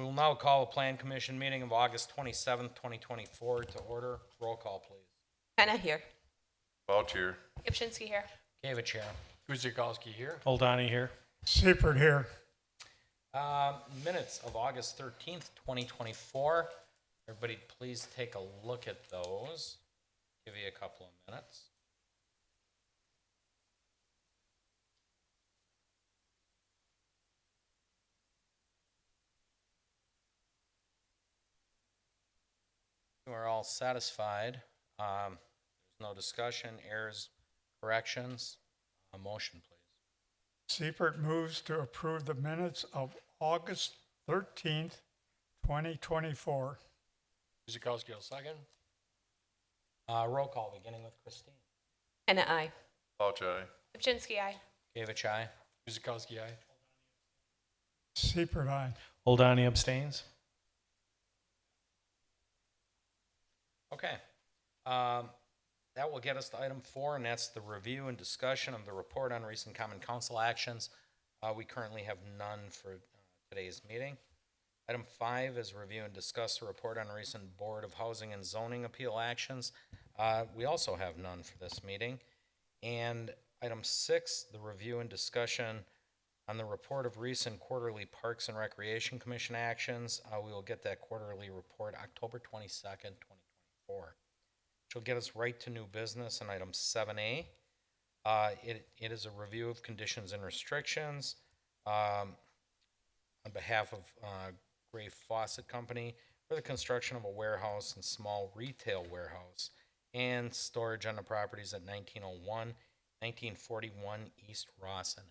will now call the Plan Commission meeting of August 27th, 2024 to order. Roll call, please. Hannah here. Vouch here. Ipshinsky here. David Chair. Guzikowski here. Oldani here. Seifert here. Minutes of August 13th, 2024. Everybody please take a look at those. Give you a couple of minutes. We're all satisfied. There's no discussion, errors, corrections. A motion, please. Seifert moves to approve the minutes of August 13th, 2024. Guzikowski will second. Roll call, beginning with Christine. Hannah, I. Vouch aye. Ipshinsky aye. David Chai. Guzikowski aye. Seifert, aye. Oldani abstains. Okay. That will get us to item 4, and that's the review and discussion of the report on recent common council actions. We currently have none for today's meeting. Item 5 is review and discuss the report on recent Board of Housing and Zoning appeal actions. We also have none for this meeting. And item 6, the review and discussion on the report of recent quarterly Parks and Recreation Commission actions. We will get that quarterly report October 22nd, 2024. Which will get us right to new business in item 7A. It is a review of conditions and restrictions on behalf of Gray Faucet Company for the construction of a warehouse and small retail warehouse and storage on the properties at 1901, 1941 East Rawson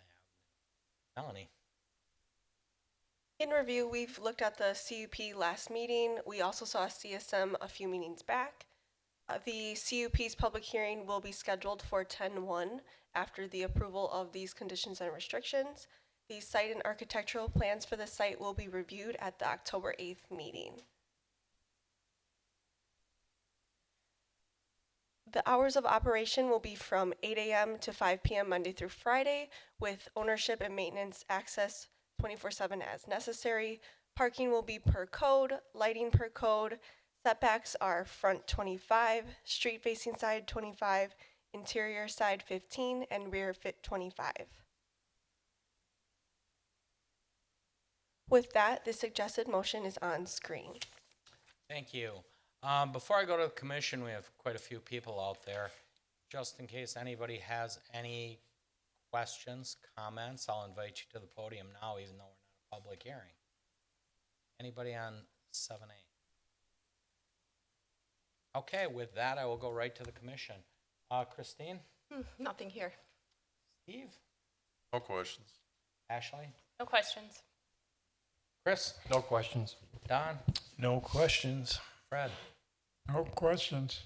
Avenue. Melanie. In review, we've looked at the CUP last meeting. We also saw CSM a few meetings back. The CUP's public hearing will be scheduled for 10/1 after the approval of these conditions and restrictions. The site and architectural plans for the site will be reviewed at the October 8th meeting. The hours of operation will be from 8 a.m. to 5 p.m. Monday through Friday, with ownership and maintenance access 24/7 as necessary. Parking will be per code, lighting per code. Setbacks are front 25, street facing side 25, interior side 15, and rear fit 25. With that, the suggested motion is on screen. Thank you. Before I go to the commission, we have quite a few people out there. Just in case anybody has any questions, comments, I'll invite you to the podium now, even though we're not a public hearing. Anybody on 7A? Okay, with that, I will go right to the commission. Christine? Nothing here. Steve? No questions. Ashley? No questions. Chris? No questions. Don? No questions. Fred? No questions.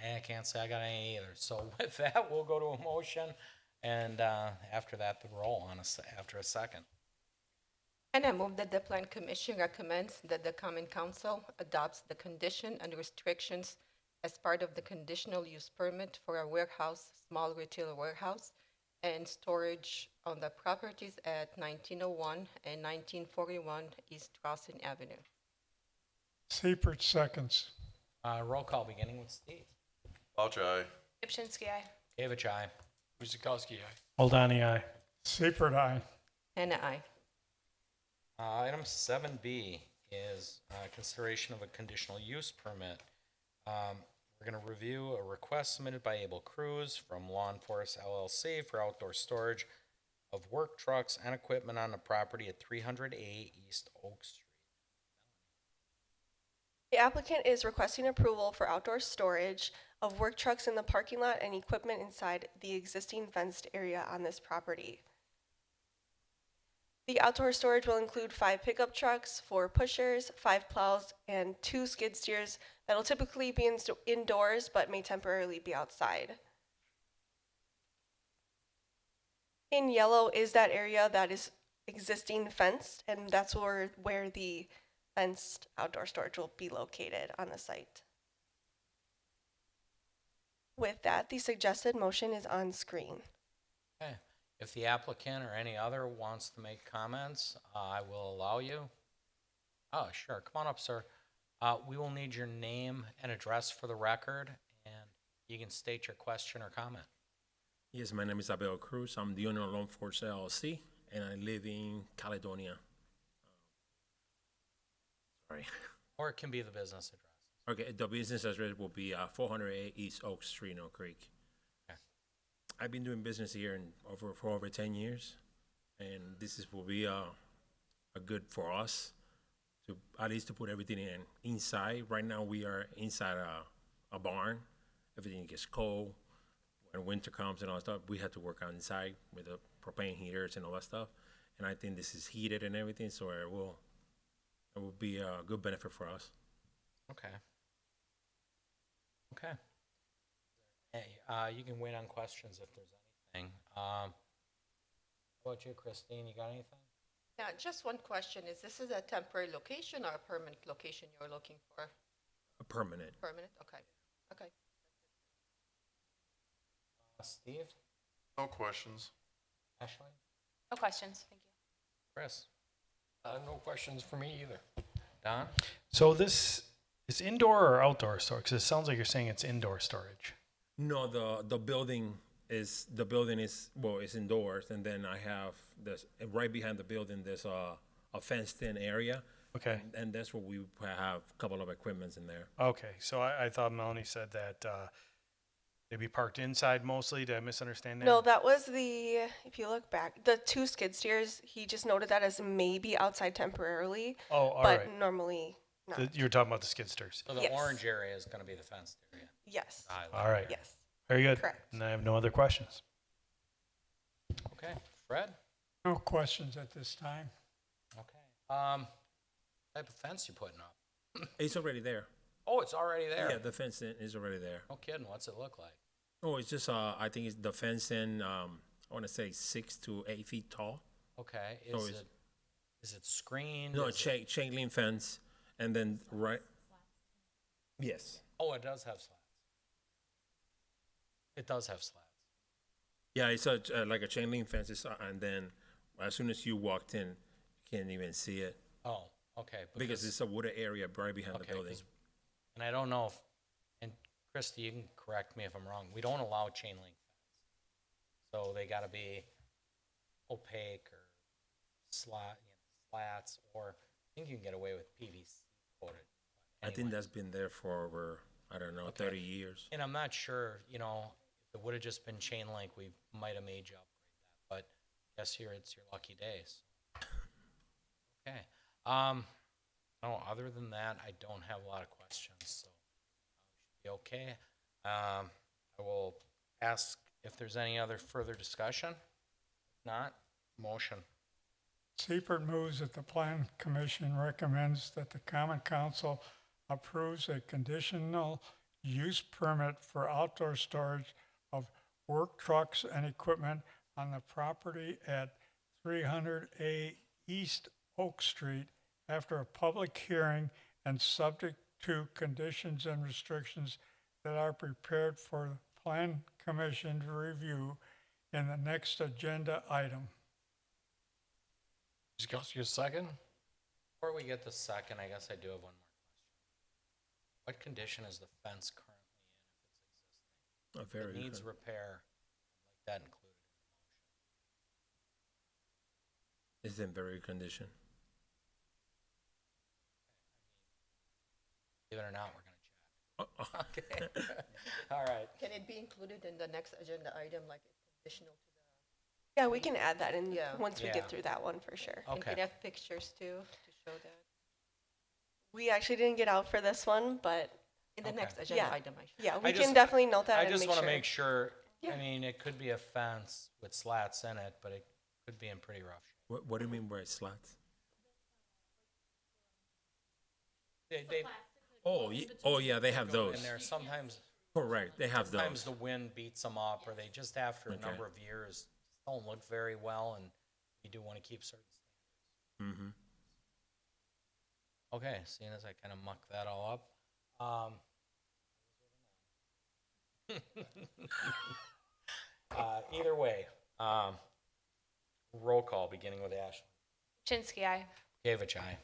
I can't say I got any either. So with that, we'll go to a motion, and after that, the roll on after a second. And I move that the Plan Commission recommends that the Common Council adopts the condition and restrictions as part of the conditional use permit for a warehouse, small retail warehouse, and storage on the properties at 1901 and 1941 East Rawson Avenue. Seifert seconds. Roll call beginning with Steve. Vouch aye. Ipshinsky aye. David Chai. Guzikowski aye. Oldani aye. Seifert, aye. Hannah, I. Item 7B is consideration of a conditional use permit. We're going to review a request submitted by Abel Cruz from Law Enforcement LLC for outdoor storage of work trucks and equipment on the property at 300A East Oak Street. The applicant is requesting approval for outdoor storage of work trucks in the parking lot and equipment inside the existing fenced area on this property. The outdoor storage will include 5 pickup trucks, 4 pushers, 5 plows, and 2 skid steers that will typically be indoors but may temporarily be outside. In yellow is that area that is existing fenced, and that's where the fenced outdoor storage will be located on the site. With that, the suggested motion is on screen. Okay. If the applicant or any other wants to make comments, I will allow you. Oh, sure. Come on up, sir. We will need your name and address for the record, and you can state your question or comment. Yes, my name is Abel Cruz. I'm the owner of Loan Force LLC, and I live in Caledonia. Sorry. Or it can be the business address. Okay, the business address will be 408 East Oak Street, in Oak Creek. Okay. I've been doing business here for over 10 years, and will be a good for us to at least to put everything inside. Right now, we are inside a barn. Everything gets cold. When winter comes and all that stuff, we have to work outside with the propane heaters and all that stuff. And I think this is heated and everything, so it will be a good benefit for us. Okay. Okay. Hey, you can wait on questions if there's anything. How about you, Christine? You got anything? Yeah, just one question. Is this a temporary location or a permanent location you're looking for? A permanent. Permanent? Okay. Okay. Steve? No questions. Ashley? No questions, thank you. Chris? No questions for me either. Don? So this is indoor or outdoor storage? Because it sounds like you're saying it's indoor storage. No, the building is it's indoors, and then I have this right behind the building. There's a fenced-in area, Okay. and that's where we have a couple of equipments in there. Okay. So I thought Melanie said that they'd be parked inside mostly. Did I misunderstand that? No, that was if you look back, the 2 skid steers, he just noted that as maybe outside temporarily, Oh, all but right. normally not. You were talking about the skid steers. So the Yes. orange area is going to be the fenced area. Yes. the highlight All right. area. Yes. Very good. Correct. And I have no other questions. Okay. Fred? No questions at this time. Okay. Type of fence you putting up? It's already there. Oh, it's already there. Yeah, the fencing is already there. No kidding. What's it look like? Oh, it's just I think it's the fencing. I want to say 6 to 8 feet tall. Okay. So Is it screened? No, Is it- chain link fence, and then right. Yes. Oh, it does have slats. It does have slats. Yeah, it's like a chain link fence, and then as soon as you walked in, you can't even see it Oh, okay. because it's a wooded area right behind the okay, building. 'cause- and I don't know if, and Christy, you can correct me if I'm wrong. We don't allow chain link fence, so they got to be opaque or slats, or I think you can get away with PVC coated. I think Anyway. that's been there for over, I don't know, Okay. 30 years. And I'm not sure, if it would have just been chain link, we might have made you upgrade that, but I guess here it's your lucky days. Okay. No, other than that, I don't have a lot of questions, so we should be okay. I will ask if there's any other further discussion. If not, motion. Seifert moves that the Plan Commission recommends that the Common Council approves a conditional use permit for outdoor storage of work trucks and equipment on the property at 300A East Oak Street after a public hearing and subject to conditions and restrictions that are prepared for the Plan Commission to review in the next agenda item. Guzekowski, a second. Before we get the second, I guess I do have one more question. What condition is the fence currently in, if it's existing? Very It needs good. repair, I'd like that included in It's in very good condition. the motion. Believe it or not, we're gonna check. Oh, Okay. All right. Can it be included in the next agenda item, like it's conditional to Yeah, we can add that in Yeah. once we Yeah. get through that one for sure. and can Okay. have pictures too, to show that? We actually didn't get out for this one, but In the Okay. next agenda Yeah. item, I should. yeah, we I can just- definitely note that I and just make want to sure. make sure, I Yeah. mean, it could be a fence with slats in it, but it could be in pretty rough shape. What do you mean by slats? They Oh, yeah, they have go those. in there sometimes. Correct, they have Sometimes those. the wind beats them up, or they just after a Okay. number of years don't look very well, and you do want to keep certain standards. Mm-hmm. Okay, seeing as I kind of mucked that all up. Either way, roll call beginning with Ashley. Chinsky, aye. Gavich, aye.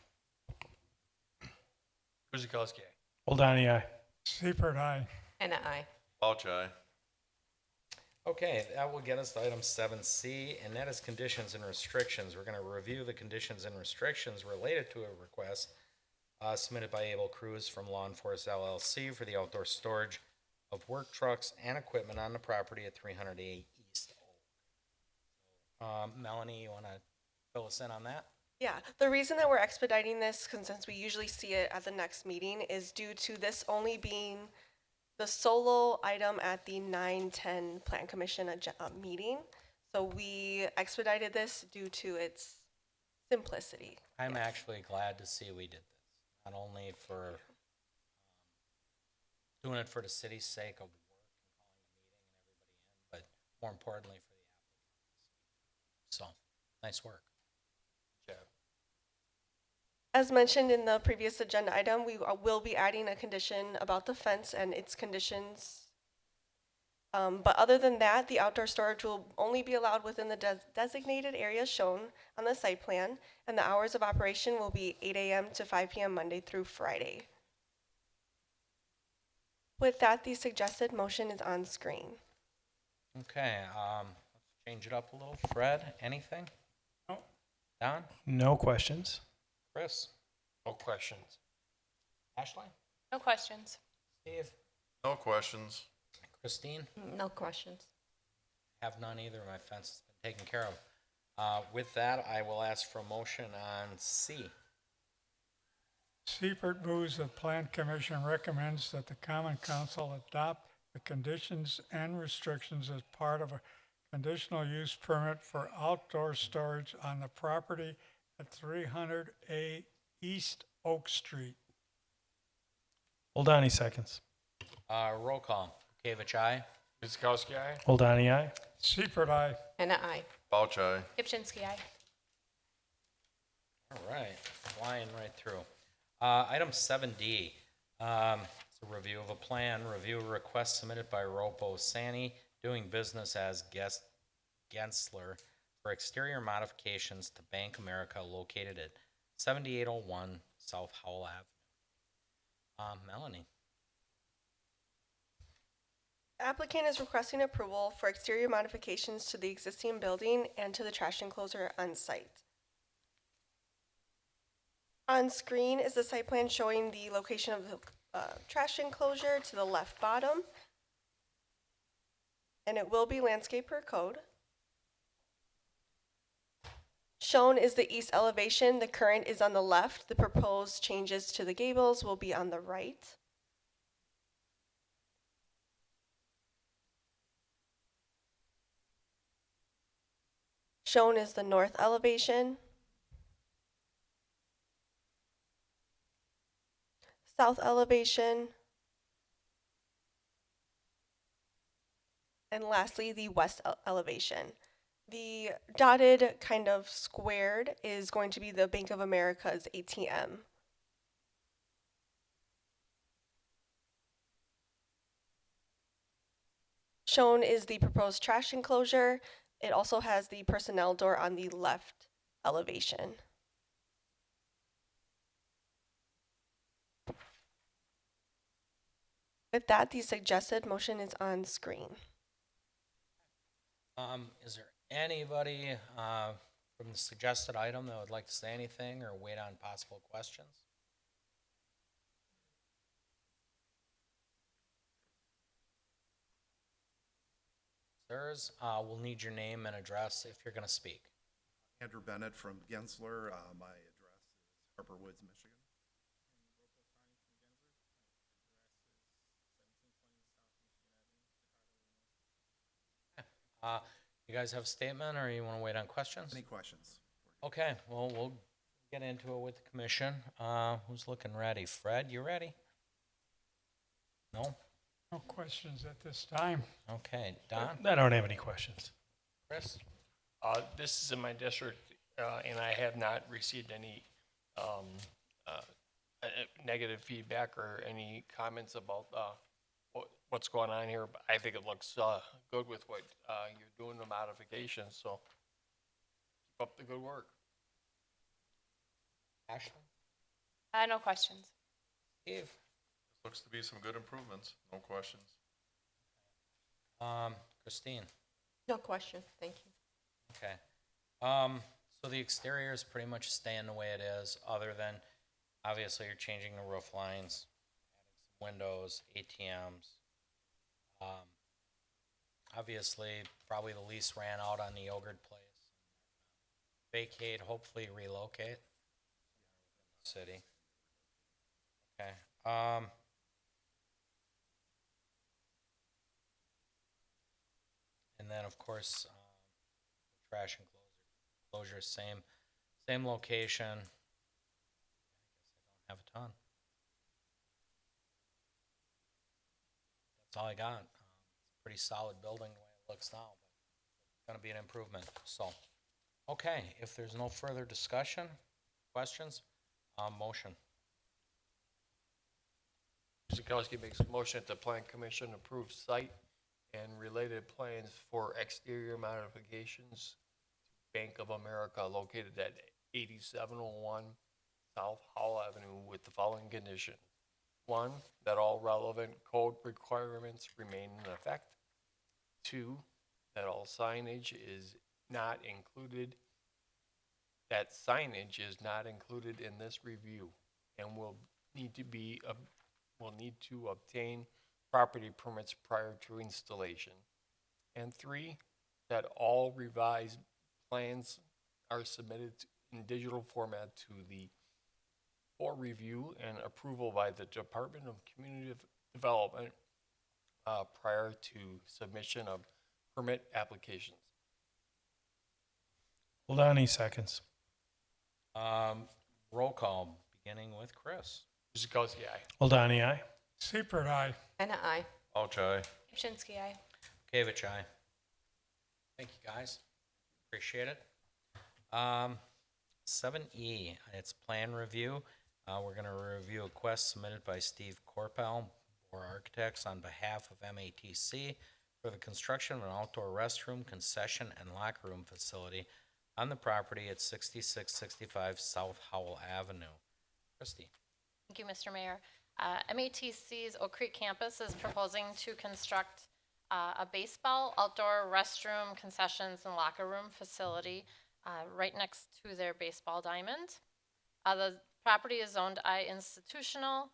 Guzekowski, aye. Hold aye. Seifert, aye. And I. Bouch, aye. Okay, that will get us to item 7C, and that is conditions and restrictions. We're going to review the conditions and restrictions related to a request submitted by Able Cruz from Law Enforcement LLC for the outdoor storage of work trucks and equipment on the property at 308 East Oak. Melanie, you want to fill us in on that? Yeah, the reason that we're expediting this, since we usually see it at the next meeting, is due to this only being the solo item at the 9/10 Plan Commission meeting. So we expedited this due to its simplicity. I'm actually glad to see we did this, not only for doing it for the city's sake of the work and calling a meeting and everybody in, but more importantly for the applicants. So, nice work. Good job. As mentioned in the previous agenda item, we will be adding a condition about the fence and its conditions. But other than that, the outdoor storage will only be allowed within the designated areas shown on the site plan, and the hours of operation will be 8 a.m. to 5 p.m. Monday through Friday. With that, the suggested motion is on screen. Okay, let's change it up a little. Fred, anything? No. Don? No questions. Chris? No questions. Ashley? No questions. Steve? No questions. Christine? No questions. Have none either. My fence has been taken care of. With that, I will ask for a motion on C. Seifert moves that Plan Commission recommends that the Common Council adopt the conditions and restrictions as part of a conditional use permit for outdoor storage on the property at 300A East Oak Street. Hold on seconds. Roll call. Kavich, aye. Guzekowski, aye. Hold on aye. Seifert, aye. And I. Bouch, aye. Kipchinsky, aye. All right, flying right through. Item 7D, it's a review of a plan, review a request submitted by Ropo Sani, doing business as Gensler for exterior modifications to Bank America located at 7801 South Howell Avenue. Melanie. Applicant is requesting approval for exterior modifications to the existing building and to the trash enclosure on site. On screen is the site plan showing the location of the trash enclosure to the left bottom. And it will be landscape per code. Shown is the east elevation. The current is on the left. The proposed changes to the gables will be on the right. Shown is the north elevation. South elevation. And lastly, the west elevation. The dotted kind of squared is going to be the Bank of America's ATM. Shown is the proposed trash enclosure. It also has the personnel door on the left elevation. With that, the suggested motion is on screen. Is there anybody from the suggested item that would like to say anything or wait on possible questions? Sirs, we'll need your name and address if you're going to speak. Andrew Bennett from Gensler. My address is Harper Woods, Michigan. You guys have a statement or you want to wait on questions? Any questions? Okay, well, we'll get into it with the commission. Who's looking ready? Fred, you ready? No? No questions at this time. Okay, Don? I don't have any questions. Chris? This is in my district, and I have not received any negative feedback or any comments about what's going on here. But I think it looks good with what you're doing, the modifications, so keep up the good work. Ashley? No questions. Steve? Looks to be some good improvements, no questions. Christine? No question, thank you. Okay. So the exterior is pretty much staying the way it is, other than, obviously, you're changing the roof lines, adding some windows, ATMs. Obviously, probably the lease ran out on the yogurt place. Vacate, hopefully relocate. City. Okay. And then, of course, trash enclosure, same location. I guess I don't have a ton. That's all I got. It's a pretty solid building the way it looks now, but it's gonna be an improvement, so. Okay, if there's no further discussion, questions, motion. Guzekowski makes a motion that the Plan Commission approve site and related plans for exterior modifications to Bank of America located at 8701 South Howell Avenue with the following condition. 1, that all relevant code requirements remain in effect. 2, that all signage is not included, that signage is not included in this review and will need to obtain property permits prior to installation. And 3, that all revised plans are submitted in digital format for review and approval by the Department of Community Development prior to submission of permit applications. Hold seconds. Roll call, beginning with Chris. Guzekowski, aye. Hold aye. Seifert, aye. Anna, I. Ouch, aye. Pipchinsky, aye. Kavich, aye. Thank you, guys. Appreciate it. 7E, it's plan review. We're gonna review a request submitted by Steve Corpel, or Architects, on behalf of MATC for the construction of an outdoor restroom, concession, and locker room facility on the property at 6665 South Howell Avenue. Christie? Thank you, Mr. Mayor. MATC's Oak Creek campus is proposing to construct a baseball, outdoor restroom, concessions, and locker room facility right next to their baseball diamond. The property is zoned I institutional.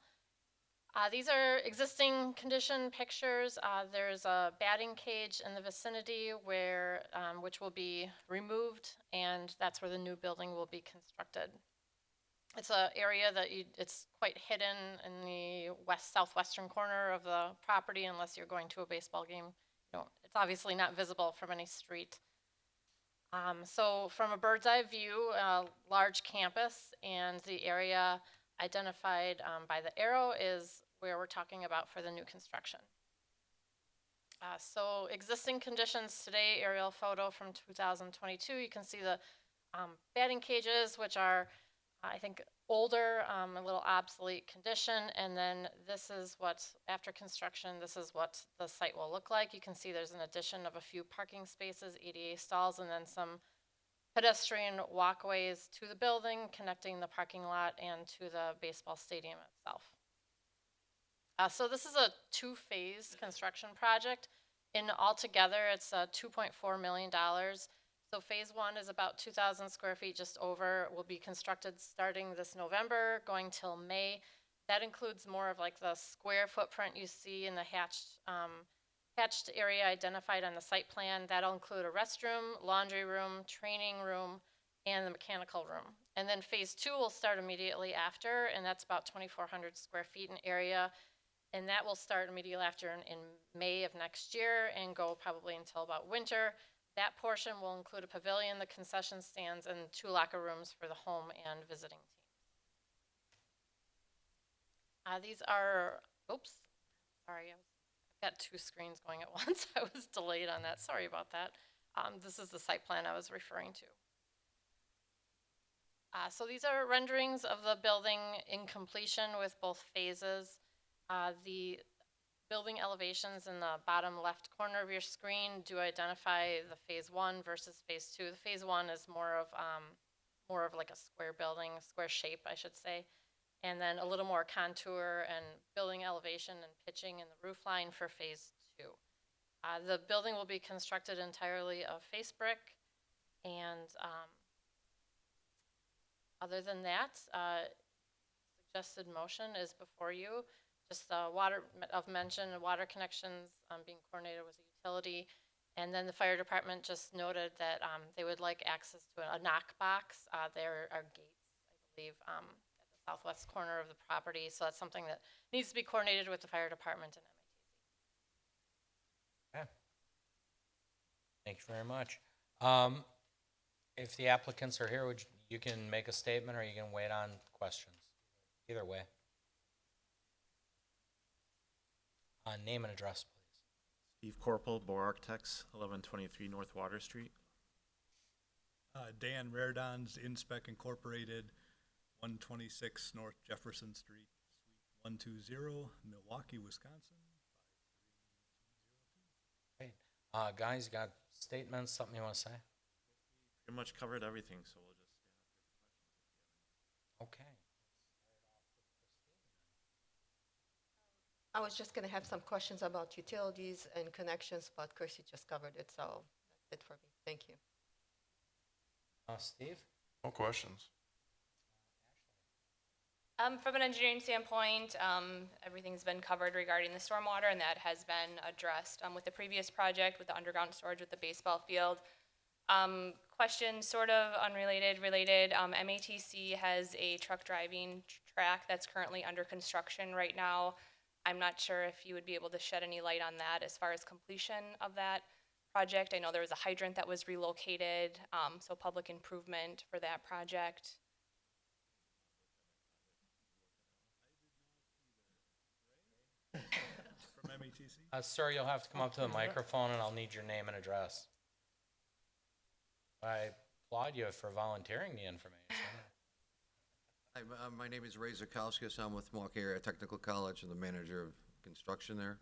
These are existing condition pictures. There's a batting cage in the vicinity where, which will be removed, and that's where the new building will be constructed. It's an area that it's quite hidden in the southwestern corner of the property unless you're going to a baseball game. It's obviously not visible from any street. So from a bird's eye view, a large campus, and the area identified by the arrow is where we're talking about for the new construction. So existing conditions today, aerial photo from 2022, you can see the batting cages, which are I think older, a little obsolete condition, and then this is what, after construction, this is what the site will look like. You can see there's an addition of a few parking spaces, ADA stalls, and then some pedestrian walkways to the building, connecting the parking lot and to the baseball stadium itself. So this is a two-phase construction project. In altogether, it's $2.4 million. So phase 1 is about 2,000 square feet, just over, will be constructed starting this November, going till May. That includes more of like the square footprint you see in the hatched area identified on the site plan. That'll include a restroom, laundry room, training room, and the mechanical room. And then phase 2 will start immediately after, and that's about 2,400 square feet in area. And that will start immediately after in May of next year and go probably until about winter. That portion will include a pavilion, the concession stands, and 2 locker rooms for the home and visiting teams. These are, oops, sorry, I've got 2 screens going at once. I was delayed on that, sorry about that. This is the site plan I was referring to. So these are renderings of the building in completion with both phases. The building elevations in the bottom left corner of your screen do identify the phase 1 versus phase 2. The phase 1 is more of like a square building, square shape, I should say. and then a little more contour and building elevation and pitching in the roof line for phase 2. The building will be constructed entirely of face brick, and other than that, suggested motion is before you. Just water of mention, water connections being coordinated with the utility. And then the fire department just noted that they would like access to a knock box. There are gates, I believe, at the southwest corner of the property. So that's something that needs to be coordinated with the fire department and MATC. Okay. Thank you very much. If the applicants are here, you can make a statement or you can wait on questions. Either way. Name and address, please. Steve Corporal, Bohr Architects, 1123 North Water Street. Dan Rardon's Inspec Incorporated, 126 North Jefferson Street, Suite 120, Milwaukee, Wisconsin. Great. Guys, you got statements, something you want to say? Pretty much covered everything, so we'll just stand up Okay. I was just going to have some questions about utilities and connections, but Chrissy just covered it, so that's it for me. Thank you. Steve? No questions. From an engineering standpoint, everything's been covered regarding the stormwater, and that has been addressed with the previous project with the underground storage with the baseball field. Question sort of unrelated, related. MATC has a truck driving track that's currently under construction right now. I'm not sure if you would be able to shed any light on that as far as completion of that project. I know there was a hydrant that was relocated, so public improvement for that project. From MATC? Sir, you'll have to come up to the microphone and I'll need your name and address. I applaud you for volunteering the information. Hi, my name is Ray Zukowskis. I'm with Milwaukee Area Technical College and the manager of construction there.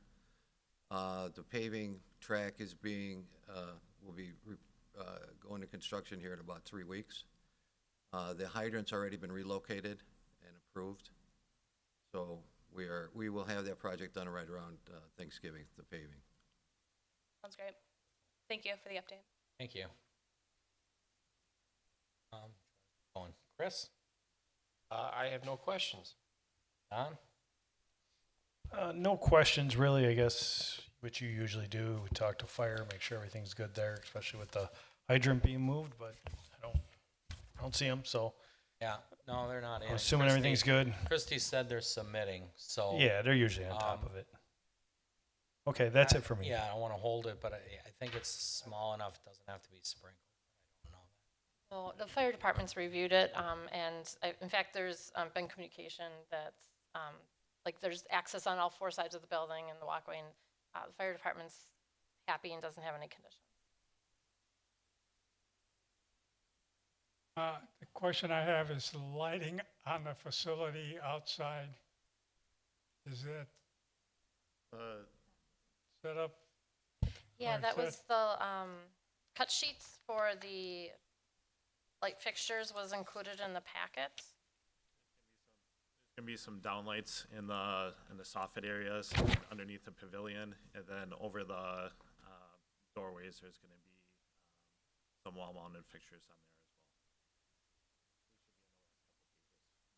The paving track is will be going to construction here in about 3 weeks. The hydrant's already been relocated and approved. So we will have that project done right around Thanksgiving, the paving. Sounds great. Thank you for the update. Thank you. Chris? I have no questions. Don? No questions really, I guess, what you usually do. We talk to fire, make sure everything's good there, especially with the hydrant being moved, but I don't see them, so Yeah, no, they're not in. I'm assuming everything's good. Christie said they're submitting, so. Yeah, they're usually on top of it. Okay, that's it for me. Yeah, I don't want to hold it, but I think it's small enough, it doesn't have to be sprinkled. I don't know. Well, the fire department's reviewed it, in fact, there's been communication that, like, there's access on all 4 sides of the building and the walkway, and the fire department's happy and doesn't have any conditions. The question I have is the lighting on the facility outside. Is that set up? Yeah, Or that is was the cut sheets for the light fixtures was included in the packet. There's gonna be some downlights in the soffit areas underneath the pavilion, and then over the doorways, there's gonna be some wall-mounted fixtures on there as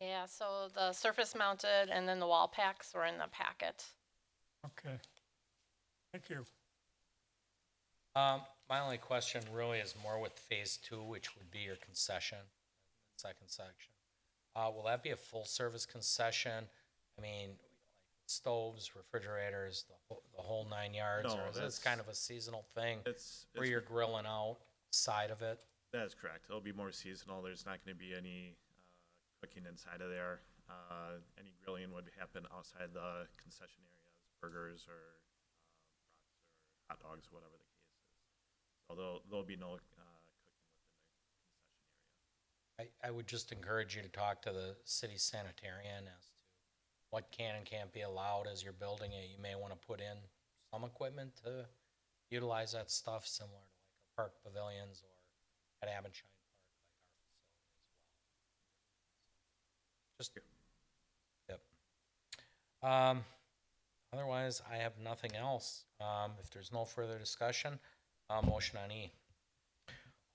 well. Yeah, so the surface mounted and then the wall packs were in the packet. Okay. Thank you. My only question really is more with phase 2, which would be your concession, second section. Will that be a full-service concession? I mean, like stoves, refrigerators, the whole 9 yards? No, Or is this that's- kind of a seasonal thing It's where you're grilling out side of it? That is correct. It'll be more seasonal. There's not going to be any cooking inside of there. Any grilling would happen outside the concession areas, burgers or brats or hot dogs, whatever the case is. So there'll be no cooking within the concession area. I would just encourage you to talk to the city sanitarian as to what can and can't be allowed as you're building it. You may want to put in some equipment to utilize that stuff, similar to like a park pavilions or at Abendschein Park, like our facility as well. Just Otherwise, I have nothing else. If there's no further discussion, motion on E.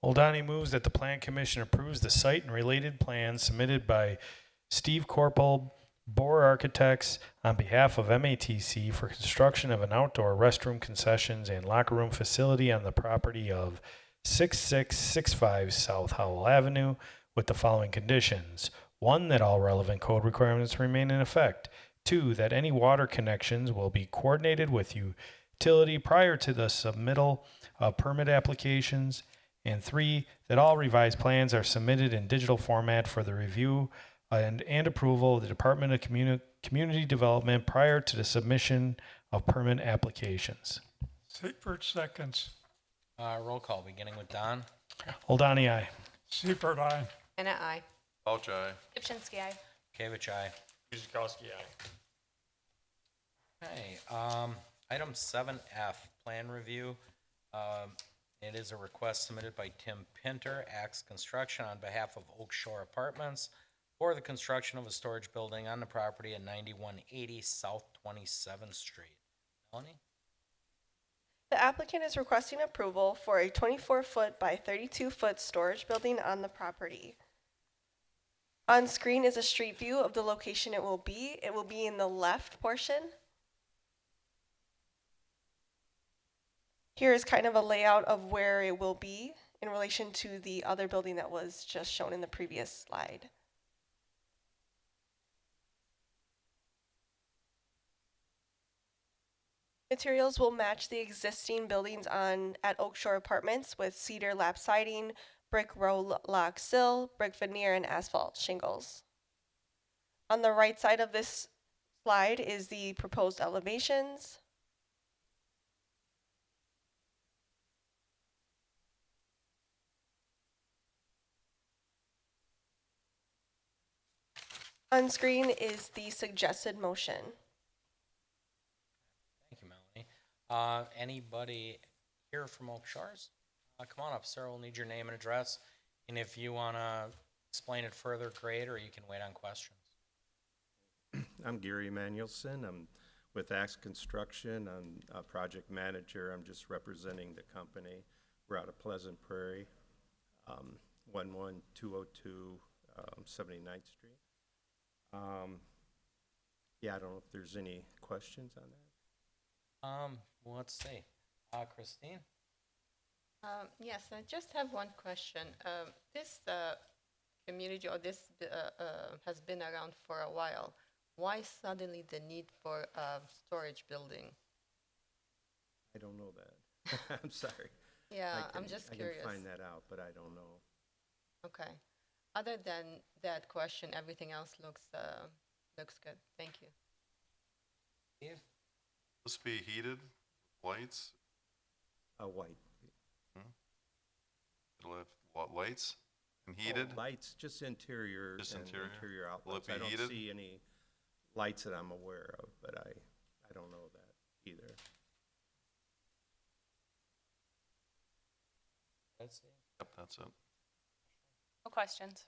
Oldani moves that the Plan Commission approves the site and related plans submitted by Steve Corpel, Bohr Architects, on behalf of MATC for construction of an outdoor restroom concessions and locker room facility on the property of 6665 South Howell Avenue with the following conditions. 1, that all relevant code requirements remain in effect. 2, that any water connections will be coordinated with utility prior to the submittal of permit applications. And 3, that all revised plans are submitted in digital format for the review and approval of the Department of Community Development prior to the submission of permit applications. Seifert seconds. Roll call, beginning with Don. Oldani, aye. Seifert, aye. Anna, I. Ouch, aye. Ibczynski, aye. Kavich, aye. Guzekowski, aye. Okay, item 7F, plan review. It is a request submitted by Tim Pinter, Axe Construction, on behalf of Oak Shore Apartments for the construction of a storage building on the property at 9180 South 27th Street. Melanie? The applicant is requesting approval for a 24-foot by 32-foot storage building on the property. On screen is a street view of the location it will be. It will be in the left portion. Here is kind of a layout of where it will be in relation to the other building that was just shown in the previous slide. Materials will match the existing buildings at Oak Shore Apartments with cedar lap siding, brick lock sill, brick veneer, and asphalt shingles. On the right side of this slide is the proposed elevations. On screen is the suggested motion. Thank you, Melanie. Anybody here from Oak Shores? Come on up, sir. We'll need your name and address. And if you want to explain it further, great, or you can wait on questions. I'm Gary Manuelson. I'm with Axe Construction. I'm a project manager. I'm just representing the company. We're out of Pleasant Prairie, 11202 79th Street. Yeah, I don't know if there's any questions on that. Well, let's see. Christine? Yes, I just have one question. This community or this has been around for a while. Why suddenly the need for a storage building? I don't know that. I'm sorry. Yeah, I'm just curious. I can find that out, but I don't know. Okay. Other than that question, everything else looks good. Thank you. Steve? This be heated, lights? White. It'll have what, lights and heated? Oh, lights, just interior. Just and interior? interior Will it outlets. be I don't heated? see any lights that I'm aware of, but I don't know that either. Let's see. Yep, that's it. No questions.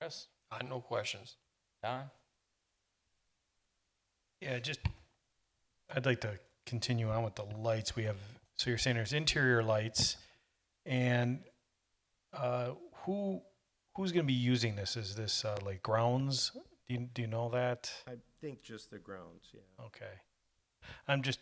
Chris? No questions. Don? Yeah, I'd like to continue on with the lights. We have, so you're saying there's interior lights, and who's going to be using this? Is this like grounds? Do you know that? I think just the grounds, yeah. Okay. I'm just,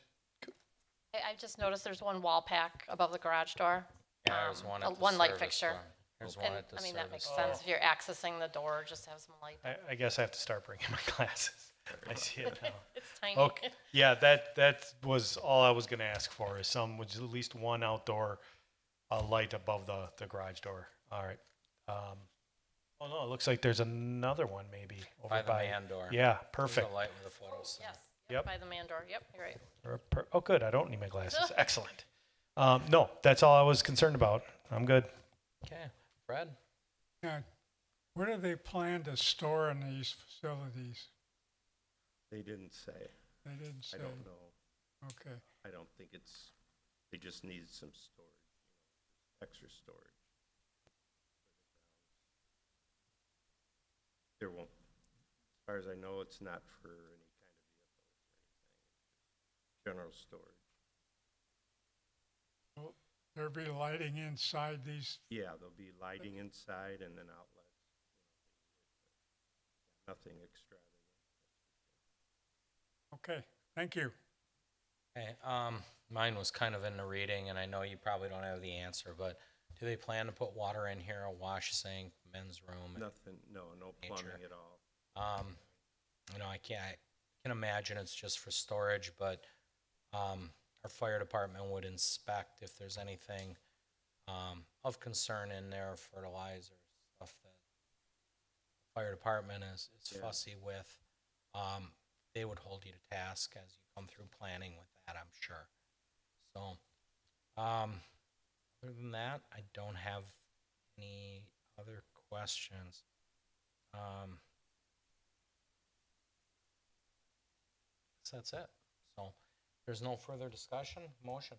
I just noticed there's one wall pack above the garage door. Yeah, there's one at the One light service fixture. door. There's one And, at the I mean, that makes service sense. door. If you're accessing the door, just have some light. I guess I have to start bringing my glasses. I see it now. It's tiny. Okay, yeah, that was all I was gonna ask for, is at least one outdoor light above the garage door. All right. Oh no, it looks like there's another one maybe over By the man door. Yeah, There's perfect. a light with a photo center. Yes. Yep. By the man door. Yep, you're right. Oh, good. I don't need my glasses. Excellent. No, that's all I was concerned about. I'm good. Okay, Fred? Now, what do they plan to store in these facilities? They didn't say. They didn't say. I don't know. Okay. I don't think they just needed some storage, extra storage. There won't, as far as I know, it's not for any kind of general storage. Will there be lighting inside these? Yeah, there'll be lighting inside and then outlets. Nothing extravagant. Okay, thank you. Okay, mine was kind of in the reading, and I know you probably don't have the answer, but do they plan to put water in here, a wash sink, men's room? Nothing, no plumbing Nature. at all. You know, I can imagine it's just for storage, but, our fire department would inspect if there's anything, of concern in there, fertilizer, stuff that the fire department is Yeah. fussy with. They would hold you to task as you come through planning with that, I'm sure. So, other than that, I don't have any other questions. So that's it. So, there's no further discussion, motion.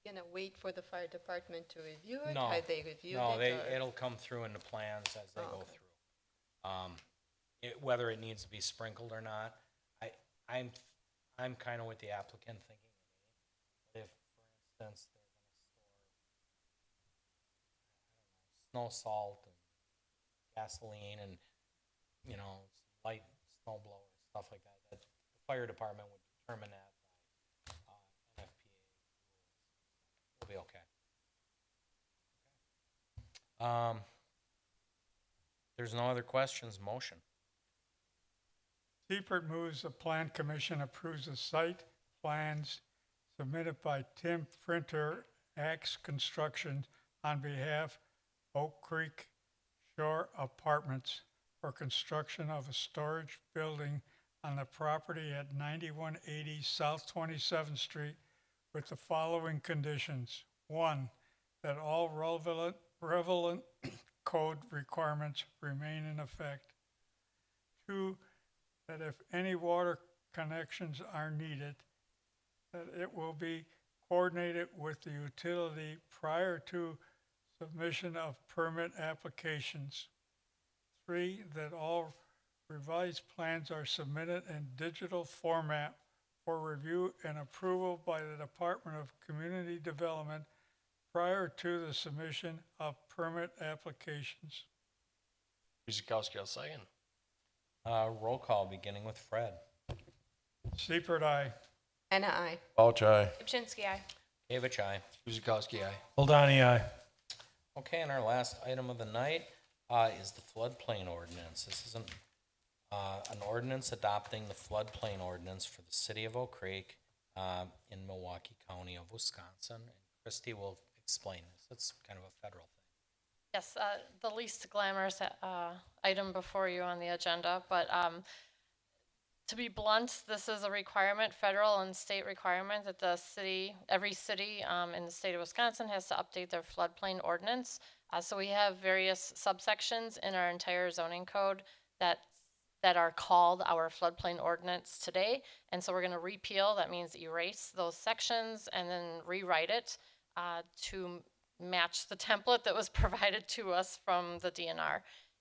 Gonna wait for the fire department to review it? No, Have they reviewed no, it? or- it'll come through in the plans as they Oh, go okay. through. Whether it needs to be sprinkled or not, I'm kind of with the applicant thinking, if, for instance, they're gonna store, snow, salt, and gasoline, and, you know, light snow blowers, stuff like that, that the fire department would determine that by, NFPA rules. We'll be okay. There's no other questions, motion. Seifert moves the Plan Commission approves the site plans submitted by Tim Printer, Axe Construction, on behalf Oak Creek Shore Apartments for construction of a storage building on the property at 9180 South 27th Street with the following conditions. 1, that all relevant code requirements remain in effect. 2, that if any water connections are needed, that it will be coordinated with the utility prior to submission of permit applications. 3, that all revised plans are submitted in digital format for review and approval by the Department of Community Development prior to the submission of permit applications. Guzekowski, I'll second. Roll call, beginning with Fred. Seifert, aye. Anna, I. Ouch, aye. Ibchinsky, aye. Avich, aye. Guzekowski, aye. Hold aye. Okay, and our last item of the night is the floodplain ordinance. This is an ordinance adopting the floodplain ordinance for the city of Oak Creek in Milwaukee County of Wisconsin. And Christie will explain this. It's kind of a federal thing. Yes, the least glamorous item before you on the agenda, but to be blunt, this is a requirement, federal and state requirement, that every city in the state of Wisconsin has to update their floodplain ordinance. So we have various subsections in our entire zoning code that are called our floodplain ordinance today. And so we're going to repeal, that means erase those sections and then rewrite it to match the template that was provided to us from the DNR.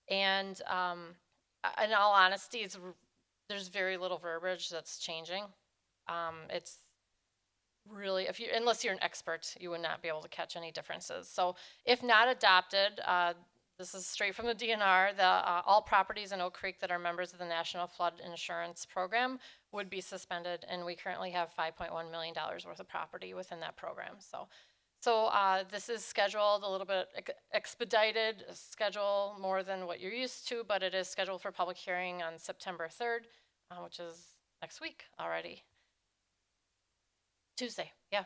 And in all honesty, there's very little verbiage that's changing. It's really, unless you're an expert, you would not be able to catch any differences. So if not adopted, this is straight from the DNR, all properties in Oak Creek that are members of the National Flood Insurance Program would be suspended, and we currently have $5.1 million worth of property within that program. So this is scheduled a little bit expedited, schedule more than what you're used to, but it is scheduled for public hearing on September 3rd, which is next week already. Tuesday, yeah.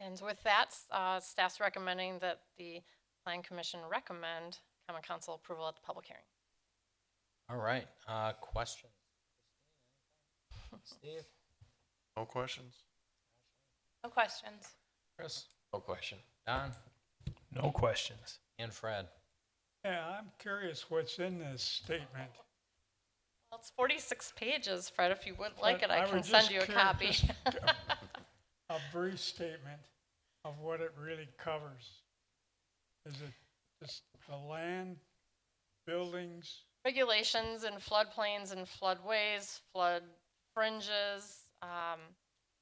And with that, staff's recommending that the Plan Commission recommend Common Council approval at the public hearing. All right, questions? Steve? No questions? No questions. Chris? No question. Don? No questions. And Fred? Yeah, I'm curious what's in this statement. Well, it's 46 pages, Fred. If you would like it, But I was can just send you a curious, copy. just a brief statement of what it really covers. Is it just the land, buildings? Regulations and floodplains and floodways, flood fringes.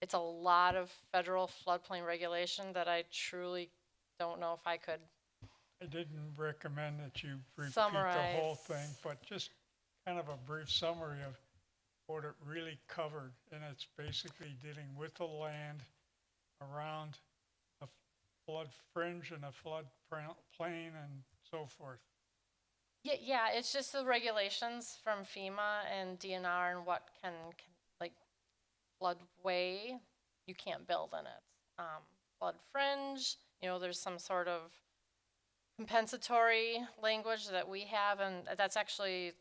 It's a lot of federal floodplain regulation that I truly don't know if I could I didn't recommend that you repeat the whole Summarize. thing, but just kind of a brief summary of what it really covered. And it's basically dealing with the land around a flood fringe and a flood plain and so forth. Yeah, it's just the regulations from FEMA and DNR and what can like floodway, you can't build in it. Flood fringe, there's some sort of compensatory language that we have, and that's actually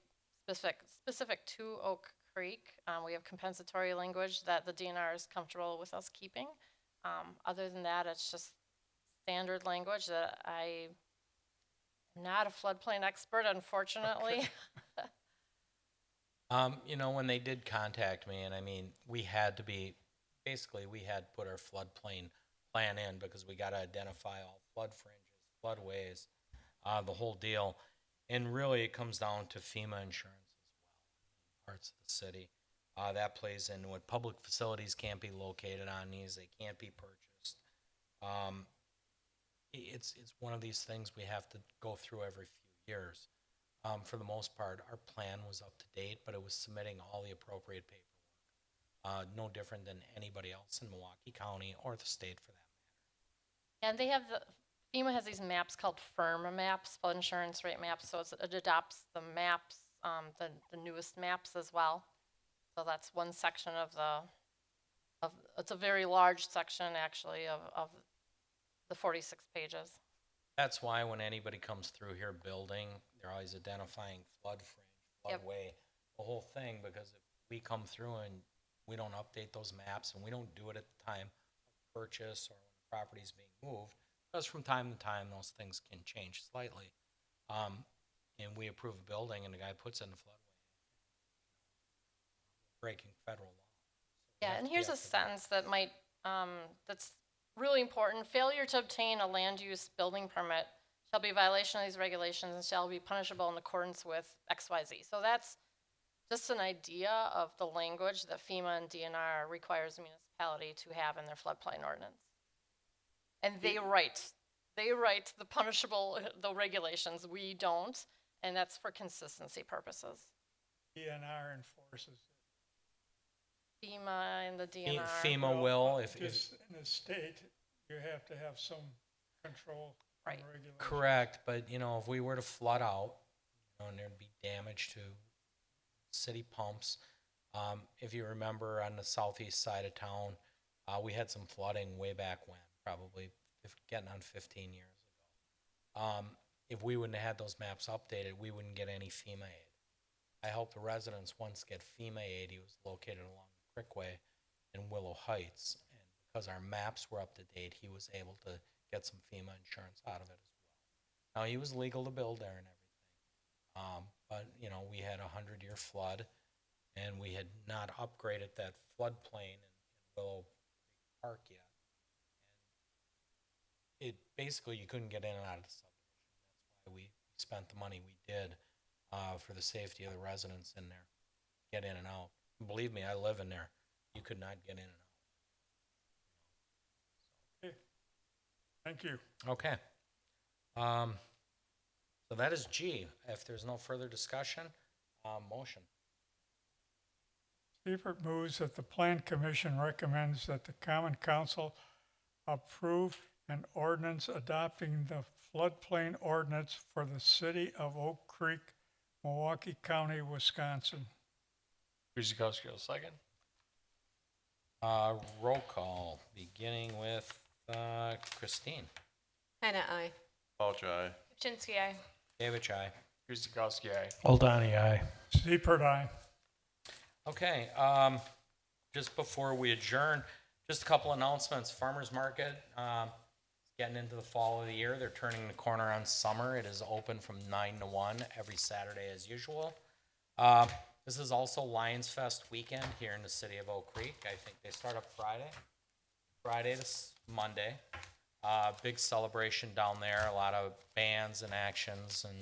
specific to Oak Creek. We have compensatory language that the DNR is comfortable with us keeping. Other than that, it's just standard language that I'm not a floodplain expert, unfortunately. When they did contact me, and I mean, we had to put our floodplain plan in because we got to identify all flood fringes, floodways, the whole deal. And really, it comes down to FEMA insurance as well. Parts of the city that plays in what public facilities can't be located on these; they can't be purchased. It's one of these things we have to go through every few years. For the most part, our plan was up to date, but it was submitting all the appropriate paperwork. No different than anybody else in Milwaukee County or the state for that. And they have FEMA has these maps called FIRM maps, flood insurance rate maps. So it adopts the maps, the newest maps as well. So that's one section it's a very large section actually of the 46 pages. That's why when anybody comes through here building, they're always identifying flood fringe, floodway, the whole thing, because if we come through and we don't update those maps and we don't do it at the time of purchase or when the property's being moved, because from time to time those things can change slightly. And we approve a building and the guy puts it in the floodway, breaking federal law. So Yeah, and here's a sentence that might, that's really important. Failure to obtain a land use building permit shall be a violation of these regulations and shall be punishable in accordance with XYZ. So that's just an idea of the language that FEMA and DNR requires a municipality to have in their floodplain ordinance. And they write the punishable, the regulations. We don't, and that's for consistency purposes. DNR enforces it. FEMA and the DNR. FEMA will, if Just in the state, you have to have some control and regulation. correct, but if we were to flood out, and there'd be damage to city pumps. If you remember on the southeast side of town, we had some flooding way back when, probably getting on 15 years ago. If we wouldn't have had those maps updated, we wouldn't get any FEMA aid. I helped the residents once get FEMA aid. He was located along the Crickway in Willow Heights, and because our maps were up to date, he was able to get some FEMA insurance out of it as well. Now, he was legal to build there and everything, but we had a 100-year flood, and we had not upgraded that floodplain in Willow Creek Park yet. And it basically, you couldn't get in and out of the subdivision. That's why we spent the money we did for the safety of the residents in there, get in and out. Believe me, I live in there. You could not get in and out. Okay. Thank you. Okay. So that is G. If there's no further discussion, motion. Seifert moves that the Plan Commission recommends that the Common Council approve an ordinance adopting the floodplain ordinance for the city of Oak Creek, Milwaukee County, Wisconsin. Guzekowski will second. Roll call, beginning with Christine. Hannah, aye. Mulch, aye. Kuczynski, aye. David, aye. Guzekowski, aye. Oldani, aye. Seifert, aye. Okay, just before we adjourn, just a couple announcements. Farmers Market, getting into the fall of the year. They're turning the corner on summer. It is open from 9 to 1 every Saturday as usual. This is also Lions Fest weekend here in the city of Oak Creek. I think they start up Friday to Monday. Big celebration down there. A lot of bands and actions and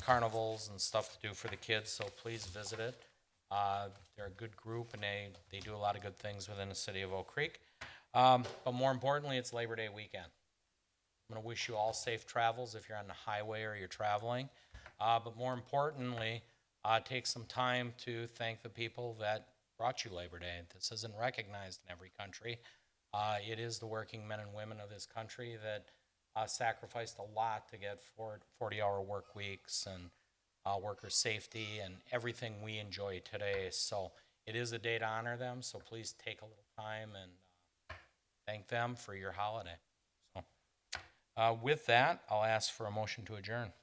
carnivals and stuff to do for the kids, so please visit it. They're a good group, and they do a lot of good things within the city of Oak Creek. But more importantly, it's Labor Day weekend. I'm going to wish you all safe travels if you're on the highway or you're traveling. But more importantly, take some time to thank the people that brought you Labor Day. This isn't recognized in every country. It is the working men and women of this country that sacrificed a lot to get 40-hour work weeks and worker safety and everything we enjoy today. So it is a day to honor them, so please take a little time and thank them for your holiday. So, with that, I'll ask for a motion to adjourn.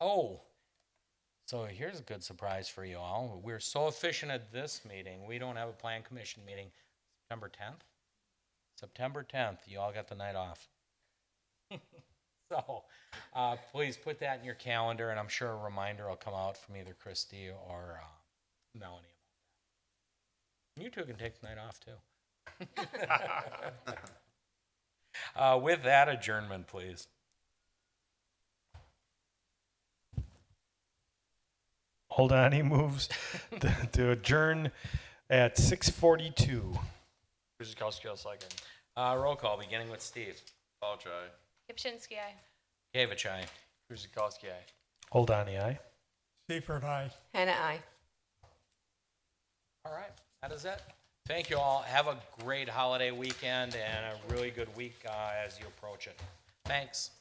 Oh, so here's a good surprise for you all. We're so efficient at this meeting, we don't have a plan commission meeting September 10th. September 10th, you all got the night off. So, please put that in your calendar, and I'm sure a reminder will come out from either Christy or Melanie about that. You two can take the night off, too. With that, adjournment, please. Hold on, he moves to adjourn at 6:42. Guzekowski, I'll second. Roll call, beginning with Steve. Falch, aye. Kipchinsky, aye. Gavich, aye. Guzekowski, aye. Hold on, aye. Seifert, aye. Hannah, aye. All right, that is it. Thank you all. Have a great holiday weekend and a really good week as you approach it. Thanks.